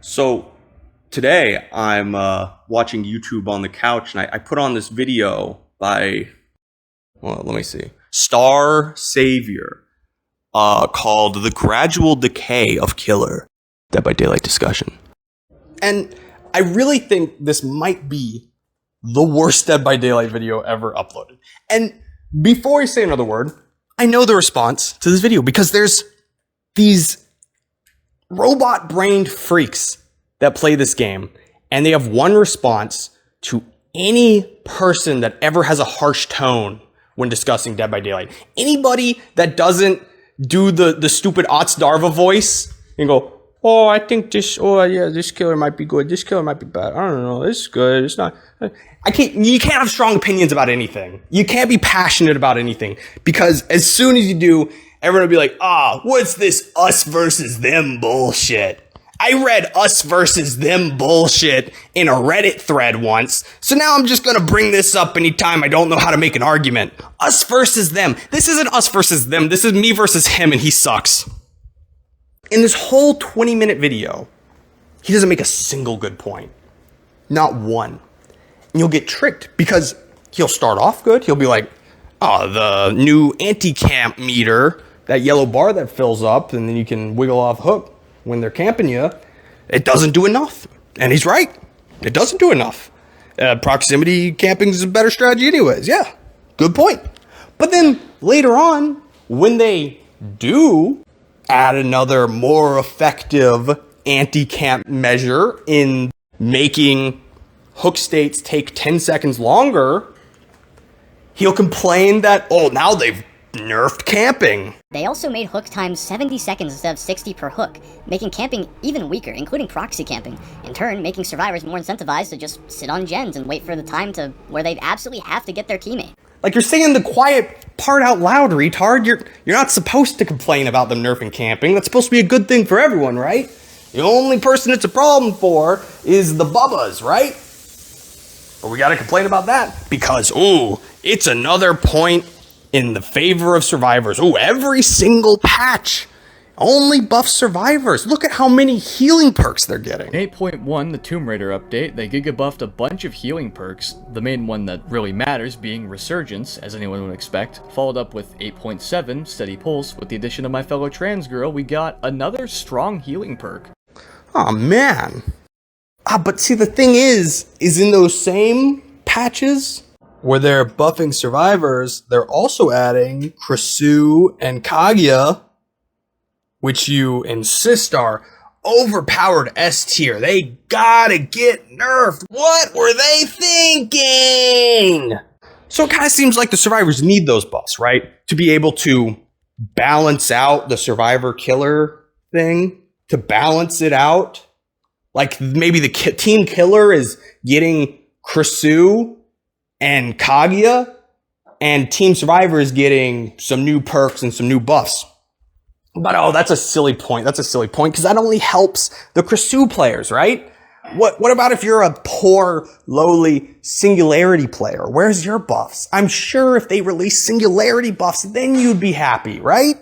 So today I'm watching YouTube on the couch, and I put on this video by, well, let me see, Star Savior, called "The Gradual Decay of Killer: Dead by Daylight Discussion." And I really think this might be the worst Dead by Daylight video ever uploaded. And before I say another word, I know the response to this video because there's these robot-brained freaks that play this game, and they have one response to any person that ever has a harsh tone when discussing Dead by Daylight. Anybody that doesn't do the stupid Ots Darva voice and go, "Oh, I think this killer might be good, this killer might be bad, I don't know, this is good, it's not." You can't have strong opinions about anything. You can't be passionate about anything, because as soon as you do, everyone will be like, what's this us versus them bullshit? I read us versus them bullshit in a Reddit thread once, so now I'm just gonna bring this up anytime I don't know how to make an argument. Us versus them. This isn't us versus them. This is me versus him, and he sucks. In this whole 20-minute video, he doesn't make a single good point. Not one. And you'll get tricked, because he'll start off good. He'll be like, the new anti-camp meter, that yellow bar that fills up, and then you can wiggle off hook when they're camping you, it doesn't do enough. And he's right. It doesn't do enough. Proximity camping is a better strategy anyways. Yeah, good point. But then later on, when they do add another more effective anti-camp measure in making hook states take 10 seconds longer, he'll complain that, now they've nerfed camping. They also made hook time 70 seconds instead of 60 per hook, making camping even weaker, including proxy camping. In turn, making survivors more incentivized to just sit on gens and wait for the time to where they'd absolutely have to get their teammate. Like, you're saying the quiet part out loud, retard. You're not supposed to complain about them nerfing camping. That's supposed to be a good thing for everyone, right? The only person it's a problem for is the bubbas, right? But we gotta complain about that because, it's another point in the favor of survivors. Every single patch only buffs survivors. Look at how many healing perks they're getting. In 8.1, the Tomb Raider update, they giga buffed a bunch of healing perks, the main one that really matters being Resurgence, as anyone would expect, followed up with 8.7, Steady Pulse. With the addition of my fellow trans girl, we got another strong healing perk. Oh man. But see, the thing is in those same patches where they're buffing survivors, they're also adding Krisu and Kaguya, which you insist are overpowered S tier. They gotta get nerfed. What were they thinking? So it kind of seems like the survivors need those buffs, right? To be able to balance out the survivor-killer thing, to balance it out. Like maybe the team killer is getting Krisu and Kaguya, and Team Survivor is getting some new perks and some new buffs. But that's a silly point. That's a silly point, because that only helps the Krisu players, right? What about if you're a poor, lowly Singularity player? Where's your buffs? I'm sure if they release Singularity buffs, then you'd be happy, right?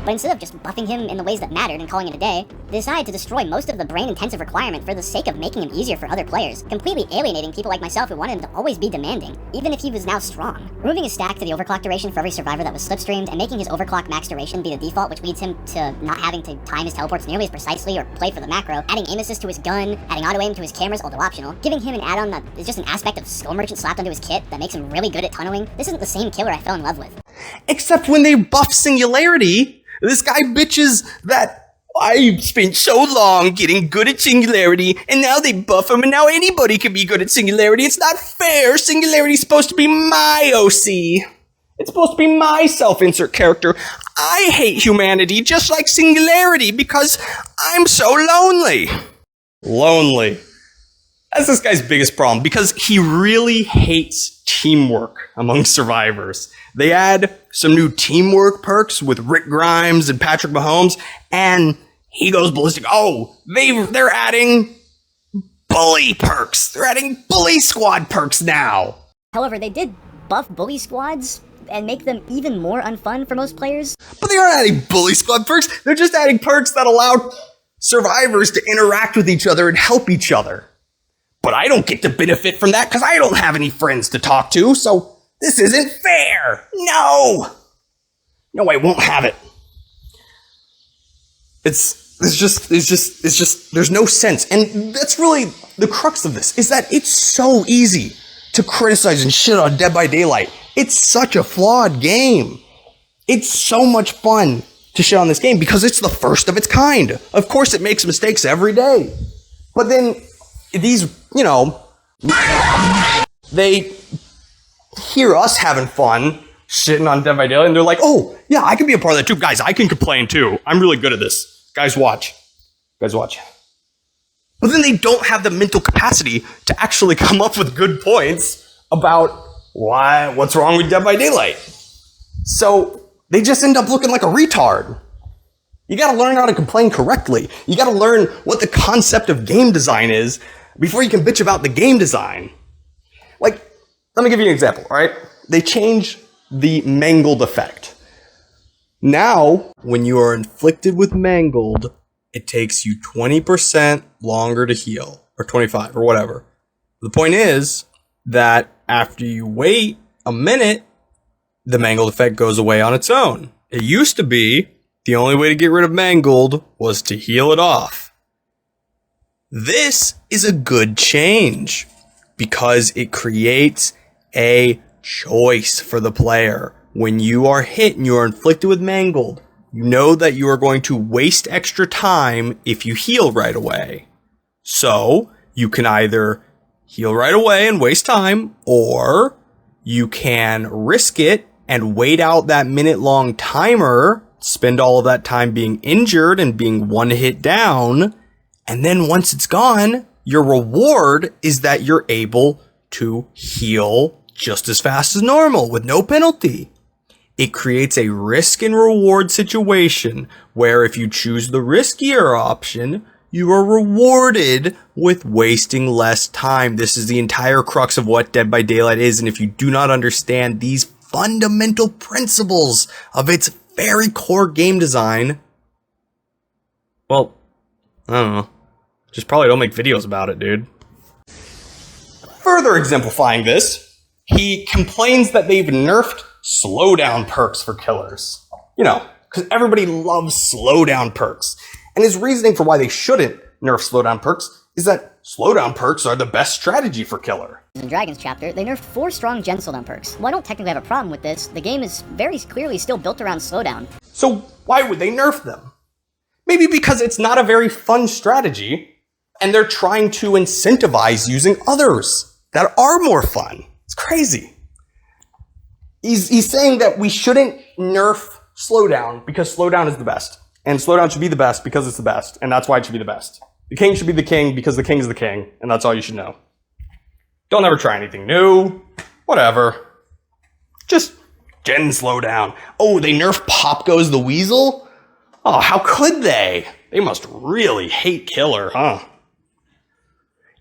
But instead of just buffing him in the ways that mattered and calling it a day, they decided to destroy most of the brain-intensive requirement for the sake of making him easier for other players, completely alienating people like myself who wanted him to always be demanding, even if he was now strong. Removing his stack to the overclock duration for every survivor that was slipstreamed, and making his overclock max duration be the default, which leads him to not having to time his teleports nearly as precisely or play for the macro, adding aim assist to his gun, adding auto-aim to his cameras, although optional, giving him an add-on that is just an aspect of Skull Merchant slapped onto his kit that makes him really good at tunneling. This isn't the same killer I fell in love with. Except when they buff Singularity, this guy bitches that I spent so long getting good at Singularity, and now they buff him, and now anybody can be good at Singularity. It's not fair. Singularity's supposed to be my OC. It's supposed to be my self-insert character. I hate humanity just like Singularity because I'm so lonely. Lonely. That's this guy's biggest problem, because he really hates teamwork among survivors. They add some new teamwork perks with Rick Grimes and Patrick Mahomes, and he goes ballistic. They're adding bully perks. They're adding bully squad perks now. However, they did buff bully squads and make them even more unfun for most players. But they aren't adding bully squad perks. They're just adding perks that allow survivors to interact with each other and help each other. But I don't get to benefit from that because I don't have any friends to talk to, so this isn't fair. No, I won't have it. It's just, there's no sense. And that's really the crux of this, is that it's so easy to criticize and shit on Dead by Daylight. It's such a flawed game. It's so much fun to shit on this game because it's the first of its kind. Of course, it makes mistakes every day. But then these, they hear us having fun shitting on Dead by Daylight, and they're like, oh, yeah, I can be a part of that too. Guys, I can complain too. I'm really good at this. Guys, watch. But then they don't have the mental capacity to actually come up with good points about what's wrong with Dead by Daylight. So they just end up looking like a retard. You gotta learn how to complain correctly. You gotta learn what the concept of game design is before you can bitch about the game design. Like, let me give you an example, all right? They changed the mangled effect. Now, when you are inflicted with mangled, it takes you 20% longer to heal, or 25, or whatever. The point is that after you wait a minute, the mangled effect goes away on its own. It used to be the only way to get rid of mangled was to heal it off. This is a good change because it creates a choice for the player. When you are hit and you are inflicted with mangled, you know that you are going to waste extra time if you heal right away. So you can either heal right away and waste time, or you can risk it and wait out that minute-long timer, spend all of that time being injured and being one hit down, and then once it's gone, your reward is that you're able to heal just as fast as normal with no penalty. It creates a risk and reward situation where if you choose the riskier option, you are rewarded with wasting less time. This is the entire crux of what Dead by Daylight is, and if you do not understand these fundamental principles of its very core game design, well, I don't know. Just probably don't make videos about it, dude. Further exemplifying this, he complains that they've nerfed slowdown perks for killers. Because everybody loves slowdown perks. And his reasoning for why they shouldn't nerf slowdown perks is that slowdown perks are the best strategy for killer. In Dragon's chapter, they nerfed 4 strong gen slowdown perks. While I don't technically have a problem with this, the game is very clearly still built around slowdown. So why would they nerf them? Maybe because it's not a very fun strategy, and they're trying to incentivize using others that are more fun. It's crazy. He's saying that we shouldn't nerf slowdown because slowdown is the best. And slowdown should be the best because it's the best, and that's why it should be the best. The king should be the king because the king is the king, and that's all you should know. Don't ever try anything new. Whatever. Just gen slowdown. Oh, they nerf Pop Goes the Weasel? Oh, how could they? They must really hate killer, huh?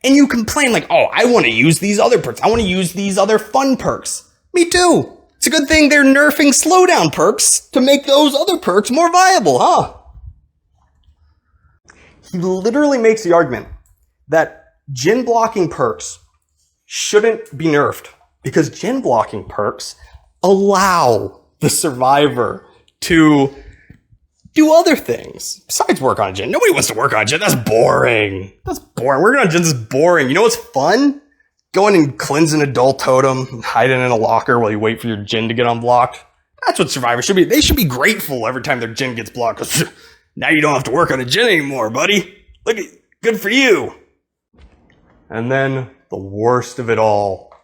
And you complain like, oh, I want to use these other perks. I want to use these other fun perks. Me too. It's a good thing they're nerfing slowdown perks to make those other perks more viable, huh? He literally makes the argument that gen blocking perks shouldn't be nerfed because gen blocking perks allow the survivor to do other things besides work on a gen. Nobody wants to work on a gen. That's boring. Working on gens is boring. You know what's fun? Going and cleansing a dull totem and hiding in a locker while you wait for your gen to get unblocked. That's what survivors should be. They should be grateful every time their gen gets blocked because now you don't have to work on a gen anymore, buddy. Look, good for you. And then the worst of it all,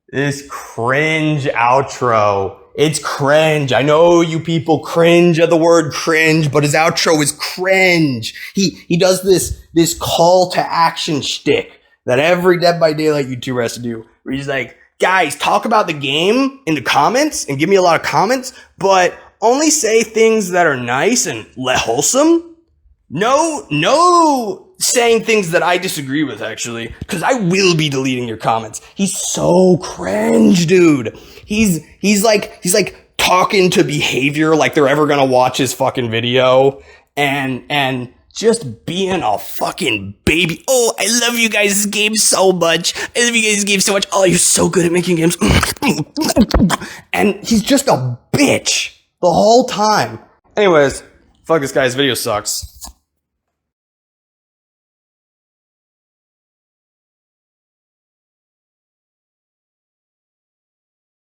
this cringe outro. It's cringe. I know you people cringe at the word cringe, but his outro is cringe. He does this call to action shtick that every Dead by Daylight YouTuber has to do, where he's like, guys, talk about the game in the comments and give me a lot of comments, but only say things that are nice and wholesome. No saying things that I disagree with, actually, because I will be deleting your comments. He's so cringe, dude. He's like talking to behavior like they're ever gonna watch his fucking video, and just being a fucking baby. Oh, I love you guys' game so much. I love you guys' game so much. Oh, you're so good at making games. And he's just a bitch the whole time. Anyways, fuck this guy's video sucks.